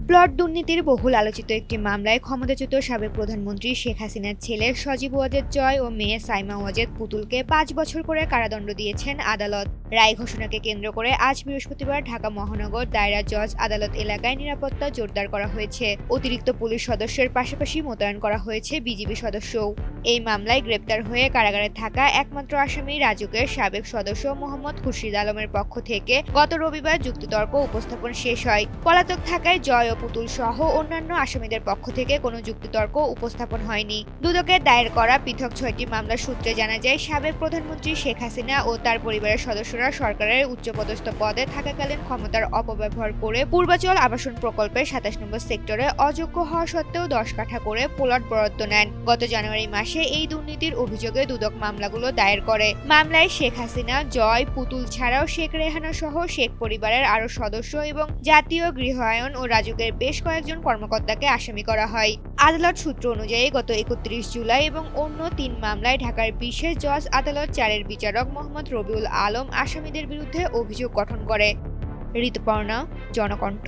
Plot দুর্নীতির বহুল আলোচিত একটি মামলায় ক্ষমতাচ্যুত সাবেক প্রধানমন্ত্রী শেখ হাসিনার ছেলে সজীব ওয়াজেদ জয় ও মেয়ে সাইমা ওয়াজেদ পুতুলকে ৫ বছর করে কারাদণ্ড দিয়েছেন আদালত। রায় ঘোষণাকে কেন্দ্র করে আজ বৃহস্পতিবার ঢাকা মহানগর দায়রা জজ আদালত এলাকায় নিরাপত্তা জোরদার করা হয়েছে। অতিরিক্ত পুলিশ সদস্যের পাশাপাশি মোতায়েন করা হয়েছে বিজিবি সদস্যও। এই মামলায় গ্রেপ্তার হয়ে কারাগারে থাকা একমাত্র আসামি রাজুকের সাবেক সদস্য মোহাম্মদ খুরশিদ আলমের পক্ষ থেকে গত রবিবার যুক্তিতর্ক উপস্থাপন শেষ হয়। পলাতক থাকায় জয় ও পুতুল সহ অন্যান্য আসামিদের পক্ষ থেকে কোনো যুক্তিতর্ক উপস্থাপন হয়নি। দুদকের দায়ের করা পৃথক ৬টি মামলার সূত্রে জানা যায়, সাবেক প্রধানমন্ত্রী শেখ হাসিনা ও তার পরিবারের সদস্যরা সরকারের উচ্চপদস্থ পদে থাকাকালীন ক্ষমতার অপব্যবহার করে পূর্বাচল আবাসন প্রকল্পের ২৭ নম্বর সেক্টরে অযোগ্য হওয়া সত্ত্বেও ১০ কাঠা করে প্লট বরাদ্দ নেন। গত জানুয়ারি মাসে এই দুর্নীতির অভিযোগে দুদক মামলাগুলো দায়ের করে। মামলায় শেখ হাসিনা, জয়, পুতুল ছাড়াও শেখ রেহানা সহ শেখ পরিবারের আরও সদস্য এবং জাতীয় গৃহায়ন ও রাজুকের বেশ কয়েকজন কর্মকর্তাকে আসামি করা হয়। আদালত সূত্র অনুযায়ী গত ৩১ জুলাই এবং অন্য ৩ মামলায় ঢাকার বিশেষ জজ আদালত ৪-এর বিচারক মোহাম্মদ রবিউল আলম আসামিদের বিরুদ্ধে অভিযোগ গঠন করে। ঋতুপর্ণা, জনকণ্ঠ।